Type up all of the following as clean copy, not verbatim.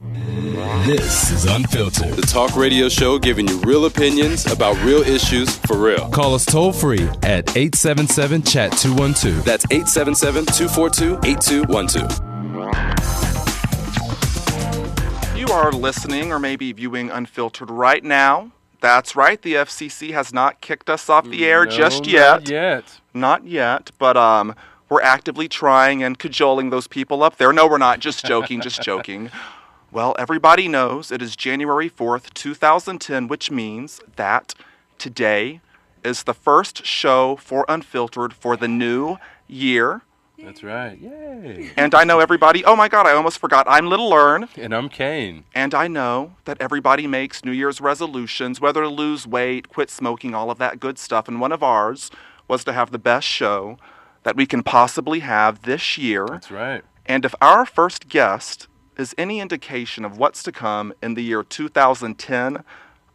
This is Unfiltered, the talk radio show giving you real opinions about real issues for real. Call us toll free at 877-CHAT-212. That's 877-242-8212. You are listening or maybe viewing Unfiltered right now. That's right, the FCC has not kicked us off the air just yet. Not yet, but we're actively trying and cajoling those people up there. No, we're not. Just joking, just joking. Well, everybody knows it is January 4th, 2010, which means that today is the first show for Unfiltered for the new year. That's right. Yay. And I know everybody, oh my God, I almost forgot. I'm Lil Ern. And I'm Kaine. And I know that everybody makes New Year's resolutions, whether to lose weight, quit smoking, all of that good stuff. And one of ours was to have the best show that we can possibly have this year. That's right. And if our first guest is any indication of what's to come in the year 2010,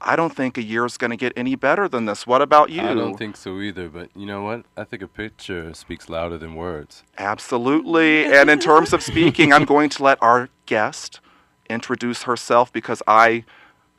I don't think a year is going to get any better than this. What about you? I don't think so either, but you know what? I think a picture speaks louder than words. Absolutely. And in terms of speaking, I'm going to let our guest introduce herself because I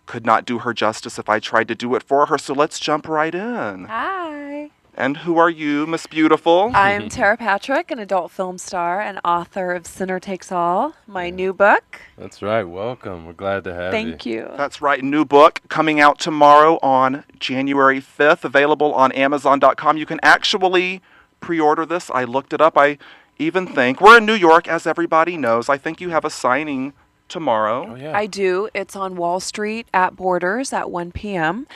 could not do her justice if I tried to do it for her. So let's jump right in. Hi. And who are you, Miss Beautiful? I'm Tera Patrick, an adult film star and author of Sinner Takes All, my new book. That's right. Welcome. We're glad to have you. Thank you. That's right. New book coming out tomorrow on January 5th, available on Amazon.com. You can actually pre-order this. I looked it up. I even think we're in New York, as everybody knows. I think you have a signing tomorrow. Oh, yeah. I do. It's on Wall Street at Borders at 1 p.m.,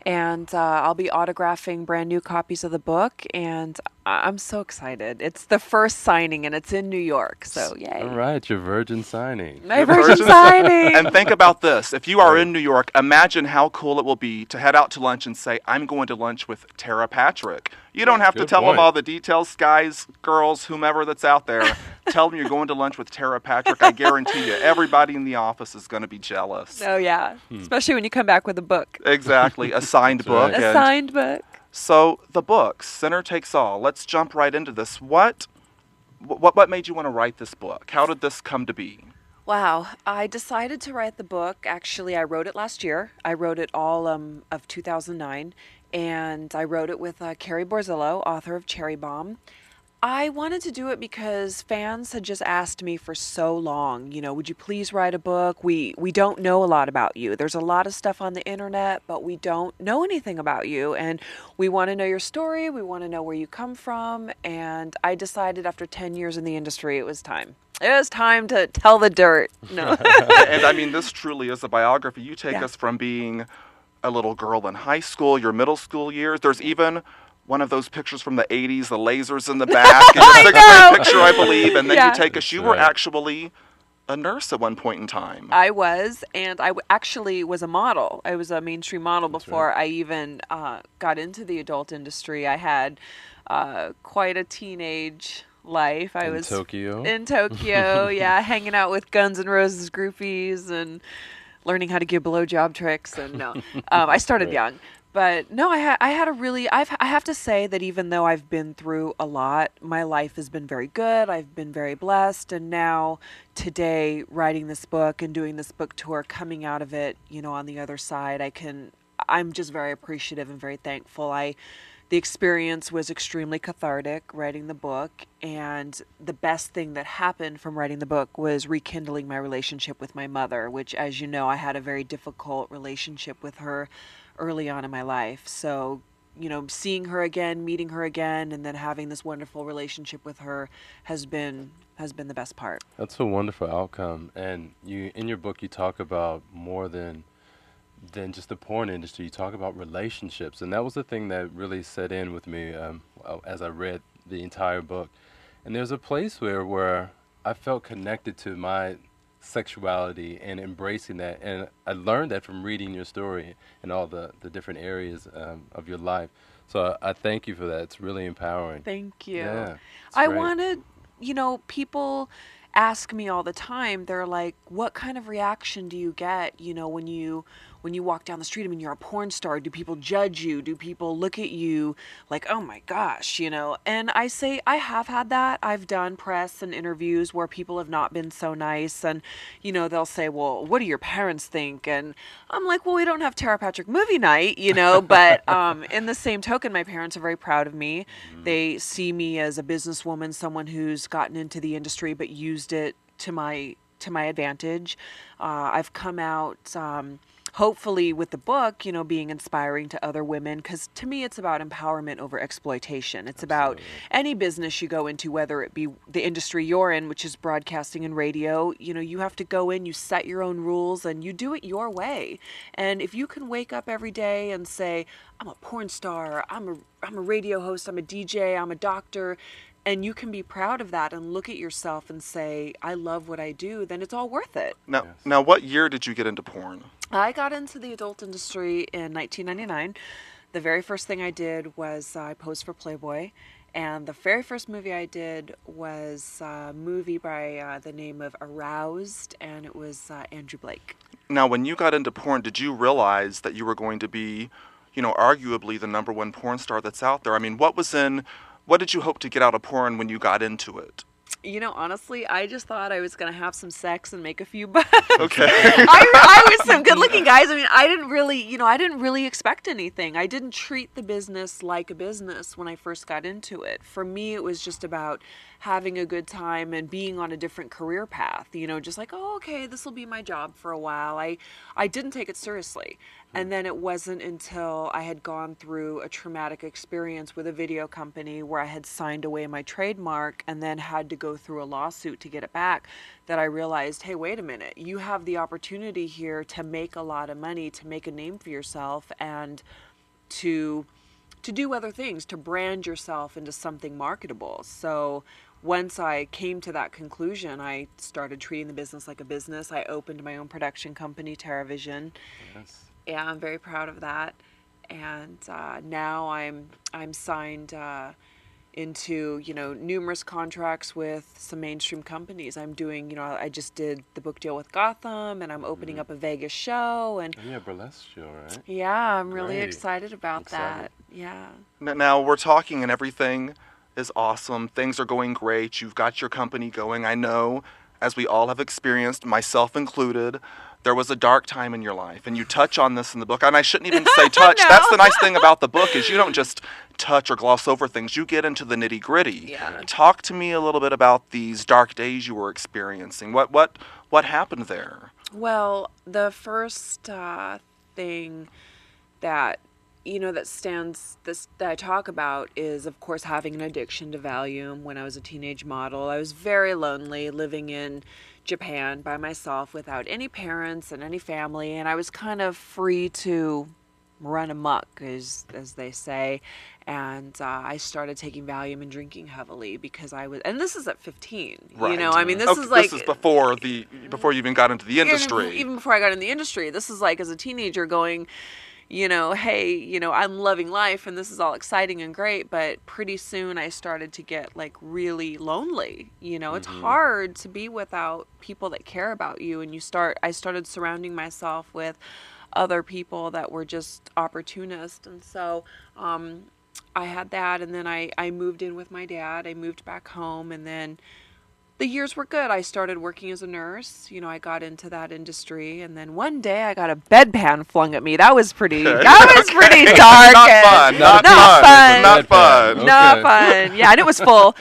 and I'll be autographing brand new copies of the book, and I'm so excited. It's the first signing, and it's in New York, so yay. All right, your virgin signing. My virgin signing. And think about this. If you are in New York, imagine how cool it will be to head out to lunch and say, I'm going to lunch with Tera Patrick. You don't have to tell them all the details, guys, girls, whomever that's out there. Tell them you're going to lunch with Tera Patrick. I guarantee you, everybody in the office is going to be jealous. Oh, yeah. Especially when you come back with a book. Exactly. A signed book. Right. A signed book. So the book, Sinner Takes All. Let's jump right into this. What made you want to write this book? How did this come to be? Wow. I decided to write the book. Actually, I wrote it last year. I wrote it all of 2009. And I wrote it with Carrie Borzillo, author of Cherry Bomb. I wanted to do it because fans had just asked me for so long, would you please write a book? We don't know a lot about you. There's a lot of stuff on the internet, but we don't know anything about you. And we want to know your story. We want to know where you come from. And I decided after 10 years in the industry, it was time. It was time to tell the dirt. No. And I mean, this truly is a biography. You take us from being a little girl in high school, your middle school years. There's even one of those pictures from the 80s, the lasers in the back. And your sixth grade picture, I believe. And then you take us. You were actually a nurse at one point in time. I was, and I actually was a model. I was a mainstream model before I even got into the adult industry. I had quite a teenage life. I was in Tokyo, hanging out with Guns N' Roses groupies and learning how to give blowjob tricks. And I started young. But no, I had a really, I have to say that even though I've been through a lot, my life has been very good. I've been very blessed. And now today, writing this book and doing this book tour, coming out of it, on the other side, I'm just very appreciative and very thankful. The experience was extremely cathartic, writing the book, and the best thing that happened from writing the book was rekindling my relationship with my mother, which, as you know, I had a very difficult relationship with her early on in my life. So, seeing her again, meeting her again, and then having this wonderful relationship with her has been the best part. That's a wonderful outcome. And in your book, you talk about more than just the porn industry. You talk about relationships, and that was the thing that really set in with me as I read the entire book. And there's a place where I felt connected to my sexuality and embracing that, and I learned that from reading your story and all the different areas of your life. So I thank you for that. It's really empowering. Thank you. Yeah, I wanted, people ask me all the time, they're like, what kind of reaction do you get, when when you walk down the street, I mean, you're a porn star. Do people judge you? Do people look at you like, oh my gosh, you know? And I say, I have had that. I've done press and interviews where people have not been so nice. And, you know, they'll say, well, what do your parents think? And I'm like, well, we don't have Tera Patrick movie night, you know, but in the same token, my parents are very proud of me. They see me as a businesswoman, someone who's gotten into the industry but used it to my advantage. I've come out hopefully with the book, you know, being inspiring to other women, because to me it's about empowerment over exploitation. It's about any business you go into, whether it be the industry you're in, which is broadcasting and radio. You know, you have to go in, you set your own rules, and you do it your way. And if you can wake up every day and say, I'm a porn star, I'm a radio host, I'm a DJ, I'm a doctor, and you can be proud of that and look at yourself and say, I love what I do, then it's all worth it. Now, what year did you get into porn? I got into the adult industry in 1999. The very first thing I did was I posed for Playboy. And the very first movie I did was a movie by the name of Aroused, and it was Andrew Blake. Now, when you got into porn, did you realize that you were going to be, you know, arguably the number one porn star that's out there? I mean, what did you hope to get out of porn when you got into it? You know, honestly, I just thought I was going to have some sex and make a few bucks. Okay. I was some good-looking guys. I mean, I didn't really expect anything. I didn't treat the business like a business when I first got into it. For me, it was just about having a good time and being on a different career path. You know, just like, oh, okay, this will be my job for a while. I didn't take it seriously. And then it wasn't until I had gone through a traumatic experience with a video company where I had signed away my trademark and then had to go through a lawsuit to get it back that I realized, hey, wait a minute, you have the opportunity here to make a lot of money, to make a name for yourself, and to do other things, to brand yourself into something marketable. So once I came to that conclusion, I started treating the business like a business. I opened my own production company, TerraVision. Yes. Yeah, I'm very proud of that. And now I'm signed into, you know, numerous contracts with some mainstream companies. I'm doing, you know, I just did the book deal with Gotham, and I'm opening up a Vegas show. And yeah, burlesque show, right? Yeah, I'm really excited about that. Yeah. Now we're talking and everything is awesome. Things are going great. You've got your company going. I know, as we all have experienced, myself included, there was a dark time in your life, and you touch on this in the book. And I shouldn't even say touch. No. That's the nice thing about the book, is you don't just touch or gloss over things. You get into the nitty-gritty. Yeah. Talk to me a little bit about these dark days you were experiencing. What happened there? Well, the first thing that, you know, that I talk about is, of course, having an addiction to Valium. When I was a teenage model, I was very lonely, living in Japan by myself without any parents and any family, and I was kind of free to run amok, as they say. And I started taking Valium and drinking heavily because I was, and this is at 15. Right. You know, I mean, this is like, this is before you even got into the industry. Even before I got in the industry, this is like as a teenager going, you know, hey, you know, I'm loving life and this is all exciting and great, but pretty soon I started to get like really lonely. You know, it's hard to be without people that care about you, and I started surrounding myself with other people that were just opportunists. And so I had that, and then I moved in with my dad. I moved back home, and then the years were good. I started working as a nurse. You know, I got into that industry, and then one day I got a bedpan flung at me. That was pretty dark. Not fun. Not fun. Yeah, and it was full.